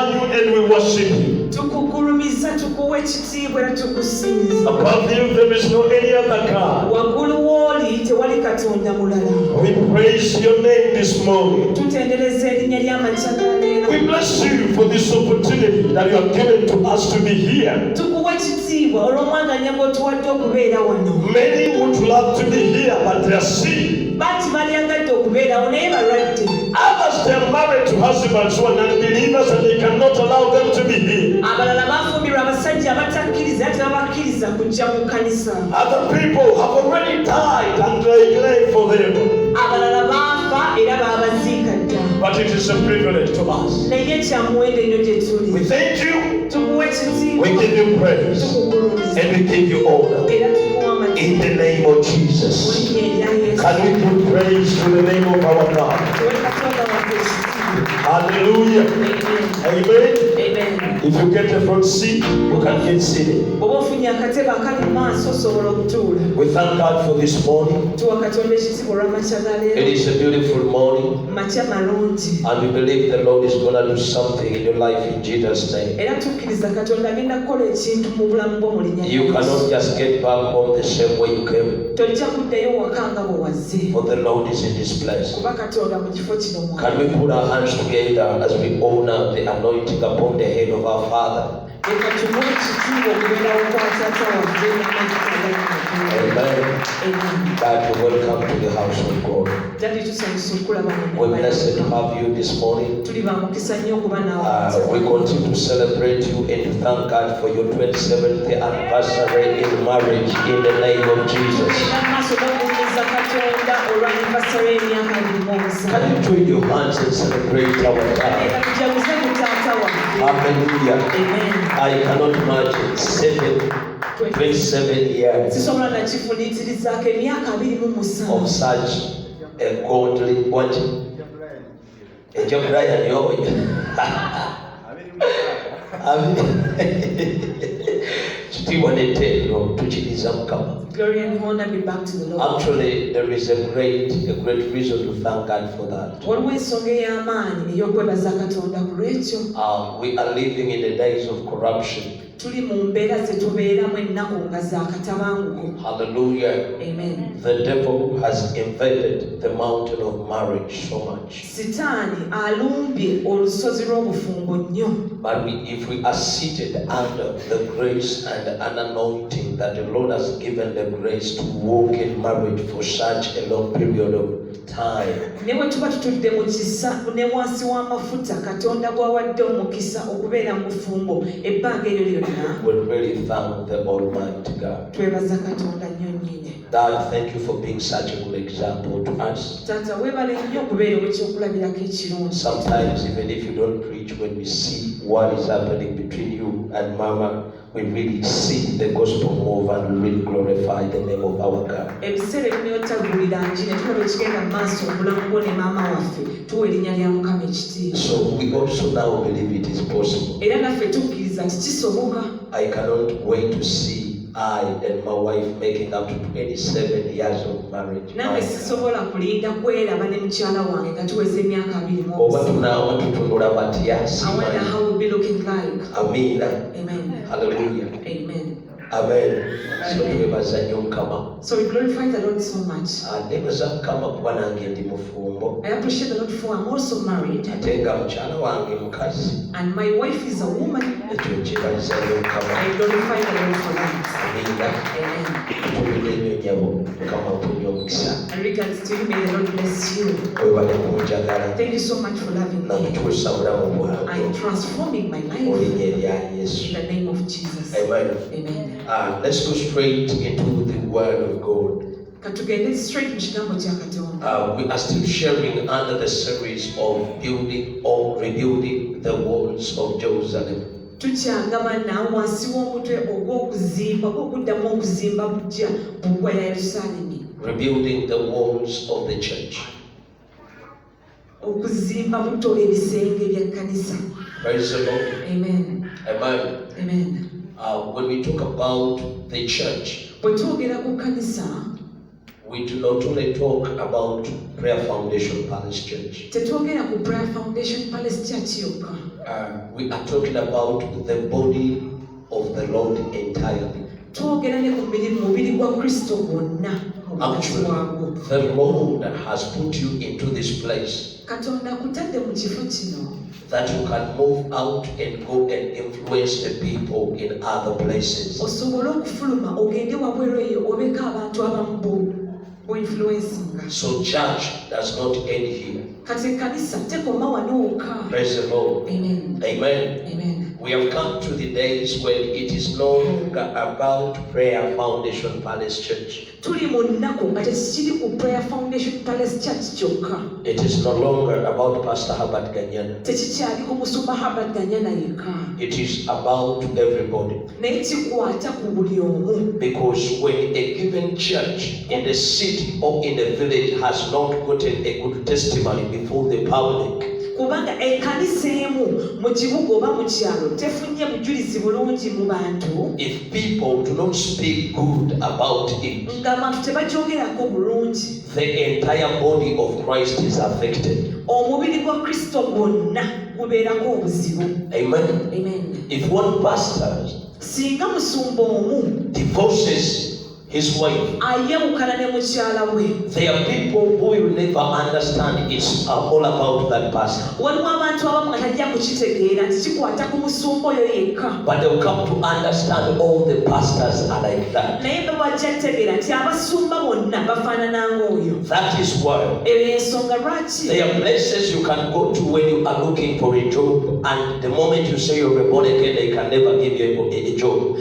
glorify you and we worship you. Above you there is no any other God. We praise your name this morning. We bless you for this opportunity that you have given to us to be here. Many would love to be here, but they are sick. Others, they are married to husbands who are non-believers and they cannot allow them to be here. Other people have already died and they lay for them. But it is a privilege to us. We thank you, we give you praise, and we give you honor. In the name of Jesus. Can we give praise to the name of our God? Hallelujah. Amen. Amen. If you get a front seat, you can get seated. We thank God for this morning. It is a beautiful morning. And we believe the Lord is going to do something in your life in Jesus' name. You cannot just get back home the same way you came. For the Lord is in this place. Can we put our hands together as we honor the anointing upon the head of our Father? Amen. God, welcome to the house of God. We're blessed to have you this morning. We continue to celebrate you and to thank God for your 27th anniversary in marriage in the name of Jesus. Can you join your hands and celebrate our God? Hallelujah. Amen. I cannot imagine 27 years of such a godly body. Glory and honor be back to the Lord. Actually, there is a great reason to thank God for that. We are living in the days of corruption. Hallelujah. Amen. The devil has invaded the mountain of marriage so much. But if we are seated under the grace and an anointing that the Lord has given the grace to walk in marriage for such a long period of time, we really thank the Almighty God. Dad, thank you for being such a good example to us. Sometimes even if you don't preach, when we see what is happening between you and Mama, we really see the gospel move and we really glorify the name of our God. So we also now believe it is possible. I cannot wait to see I and my wife making up to 27 years of marriage. I wonder how we'll be looking like. Amen. Amen. Hallelujah. Amen. Amen. So we glorify the Lord so much. I appreciate the Lord for I'm also married. And my wife is a woman. I glorify the Lord for that. Amen. And regards to you, may the Lord bless you. Thank you so much for loving me. I'm transforming my life in the name of Jesus. Amen. Amen. Let's go straight into the Word of God. We are still sharing under the series of building or rebuilding the walls of Jerusalem. Rebuilding the walls of the church. Praise the Lord. Amen. Amen. Amen. When we talk about the church, we do not only talk about Prayer Foundation Palace Church. We are talking about the body of the Lord entirely. Actually, the Lord has put you into this place that you can move out and go and influence the people in other places. So church does not end here. Praise the Lord. Amen. Amen. Amen. We have come to the days when it is no longer about Prayer Foundation Palace Church. It is no longer about Pastor Herbert Ganyana. It is about everybody. Because when a given church in the city or in the village has not gotten a good testimony before the public, kubanga ekanisa emu mu kibuga oba mu kyalo tefunye bujulizi bulungi mu bantu, if people do not speak good about it, ng'abantu tebakyogerako bulungi, the entire body of Christ is affected. Omubiri gwa Kristo gwonna gubeerako obuzibu. Amen. Amen. If one pastor singa musumba omu divorces his wife, there are people who will never understand it's all about that pastor. But they'll come to understand all the pastors are like that. That is why there are places you can go to when you are looking for a job, and the moment you say you're born again, they can never give you a job.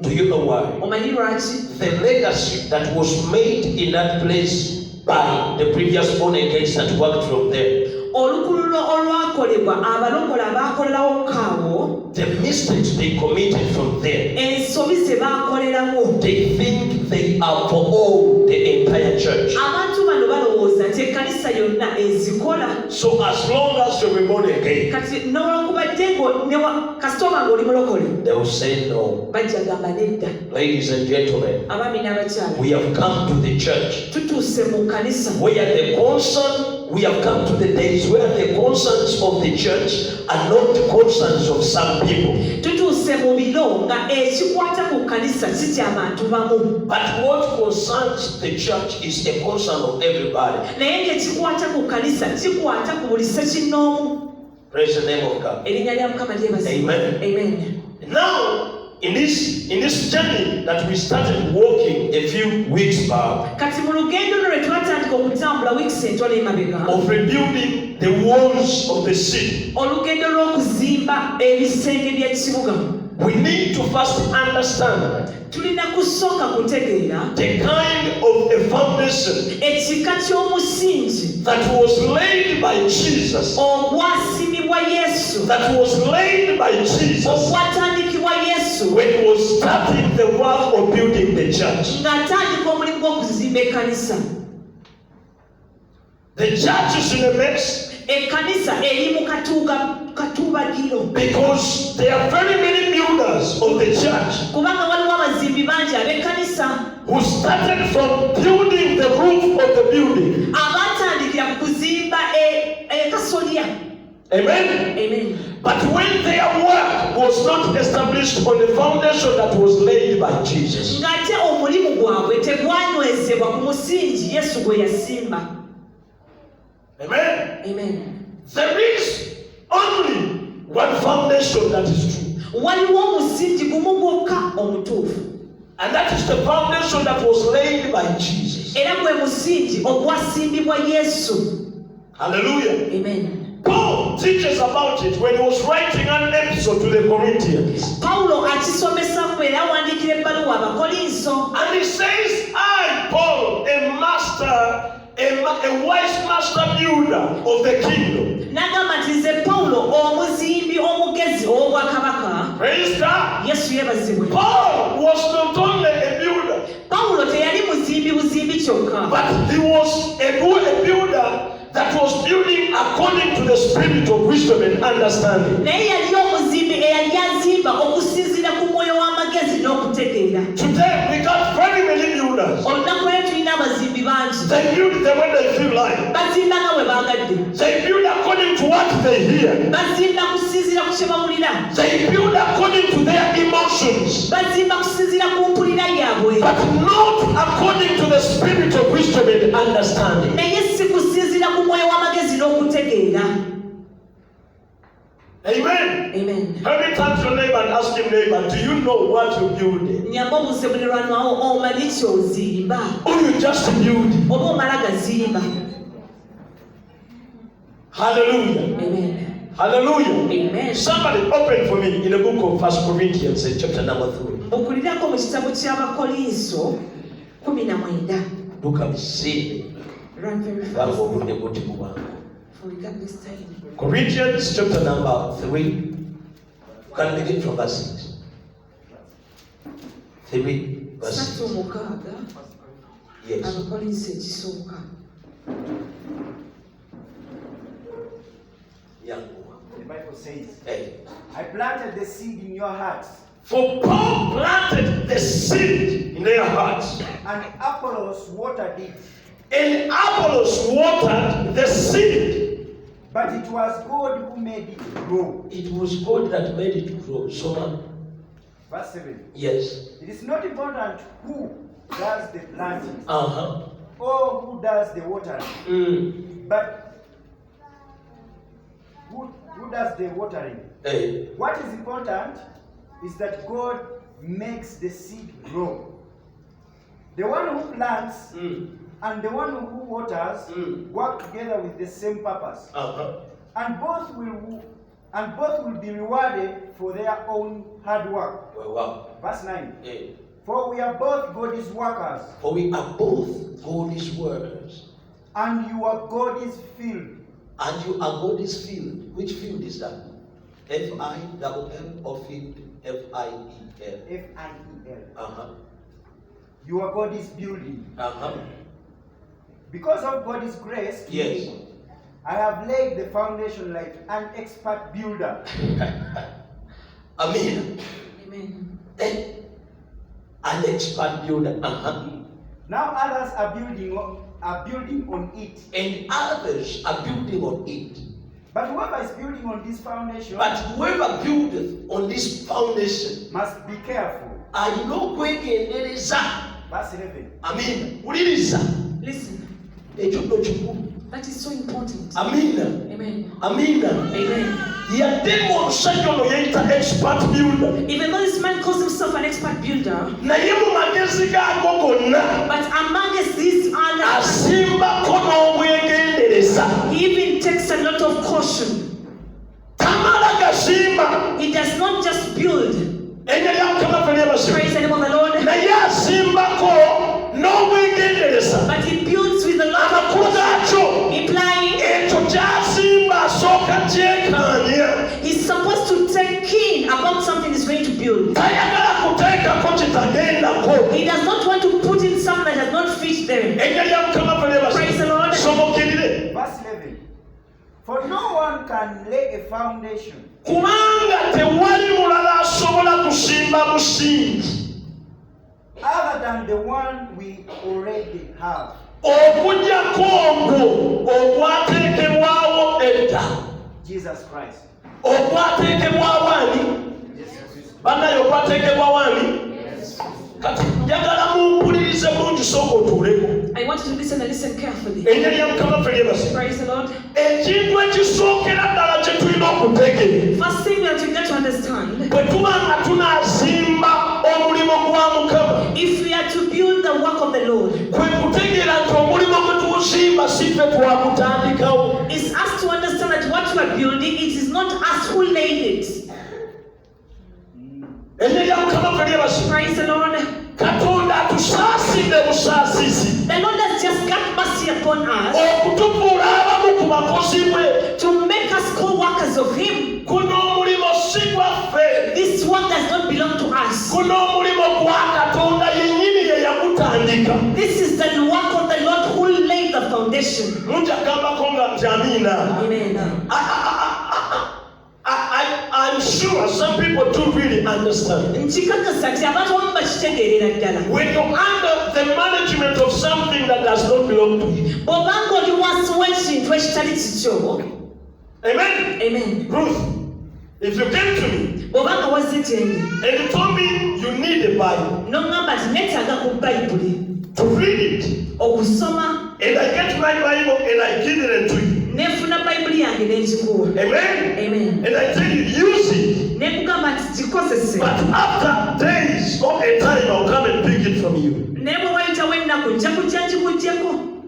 Do you know why? The legacy that was made in that place by the previous born agains that worked from there, the mistakes they committed from there, they think they are for all the entire church. So as long as you were born again, they will say no. Ladies and gentlemen, we have come to the church where the concern, we have come to the days where the concerns of the church are not concerns of some people. But what concerns the church is a concern of everybody. Praise the name of God. Amen. Amen. Now, in this journey that we started walking a few weeks back, of rebuilding the walls of the city, we need to first understand the kind of a foundation that was laid by Jesus, that was laid by Jesus when he was starting the work of building the church. The church is in a mess because there are very many builders of the church who started from building the roof of the building. Amen. Amen. But when their work was not established on the foundation that was laid by Jesus, amen. Amen. There is only one foundation that is true, and that is the foundation that was laid by Jesus. Hallelujah. Amen. Paul teaches about it when he was writing an epistle to the Corinthians. And he says, I, Paul, a wise master builder of the kingdom. Praise God. Paul was not only a builder, but he was a builder that was building according to the spirit of wisdom and understanding. Today we got very many builders They build the way they feel like. They build according to what they hear. They build according to their emotions. But not according to the spirit of wisdom and understanding. Amen. Amen. Every time your neighbor and ask him, neighbor, do you know what you're building? Or you just build? Hallelujah. Amen. Hallelujah. Amen. Somebody open for me in the book of 1 Corinthians, chapter number 3. Look at me. Run very fast. We got this time. Corinthians chapter number 3. You can begin from verse 6. 3 verse 6. Yes. The Bible says, hey. I planted the seed in your hearts. For Paul planted the seed in their hearts. And Apollos watered it. And Apollos watered the seed. But it was God who made it grow. It was God that made it grow. So, verse 7. Yes. It is not important who does the planting or who does the watering. But who does the watering? Hey. What is important is that God makes the seed grow. The one who plants and the one who waters work together with the same purpose. And both will be rewarded for their own hard work. Wow. Verse 9. Hey. For we are both God's workers. For we are both God's workers. And you are God's field. And you are God's field. Which field is that? F-I-L-L or field? F-I-E-L. F-I-E-L. You are God's building. Because of God's grace, yes, I have laid the foundation like an expert builder. Amen. Amen. An expert builder. Now others are building on it. And others are building on it. But whoever is building on this foundation, buildeth on this foundation must be careful. Verse 11. Amen. Listen. That is so important. Amen. Amen. Amen. Amen. Even though this man calls himself an expert builder, but amongst these others, he even takes a lot of caution. He does not just build. Praise the name of the Lord. But he builds with a lot of caution, implying he's supposed to take keen about something he's going to build. He does not want to put in something that does not fit there. Praise the Lord. Verse 11. For no one can lay a foundation other than the one we already have. Jesus Christ. I want you to listen and listen carefully. Praise the Lord. First thing that you got to understand, if we are to build the work of the Lord, it's us to understand that what we are building, it is not us who laid it. Praise the Lord. The Lord has just got mercy upon us to make us co-workers of Him. This work does not belong to us. This is the work of the Lord who laid the foundation. Amen. I I'm sure some people do really understand. When you handle the management of something that does not belong to you. Amen. Amen. Ruth, if you came to me and you told me you need a Bible to read it, and I get my Bible and I give it to you. Amen. Amen. And I tell you, use it. But after days or a time, I'll come and pick it from you.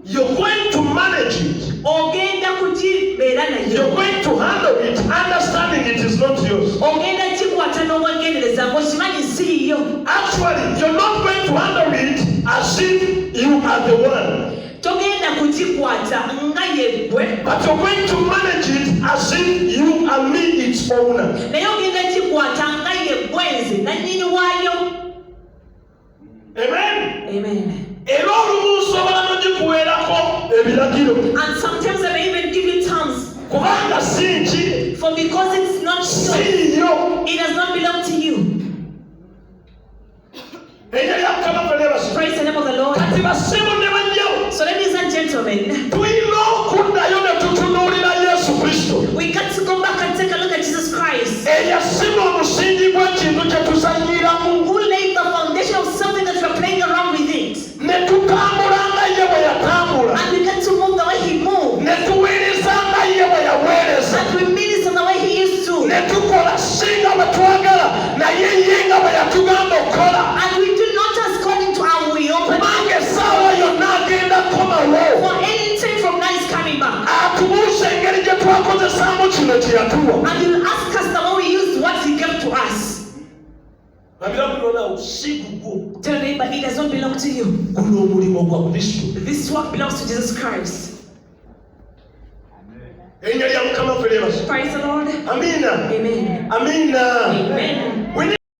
You're going to manage it. You're going to handle it, understanding it is not yours. Actually, you're not going to handle it as if you are the one. But you're going to manage it as if you are me, its owner. Amen. Amen. And sometimes I may even give you terms. For because it's not yours, it does not belong to you. Praise the name of the Lord. So ladies and gentlemen, we got to go back and take a look at Jesus Christ, who laid the foundation of something that we're playing around with it. And we get to move the way he moved. And we minister the way he used to. And we do not just according to our will. For any time from now is coming back. And you'll ask us the way we used what he gave to us. Tell your neighbor, it does not belong to you. This work belongs to Jesus Christ. Praise the Lord. Amen. Amen. Amen. Amen.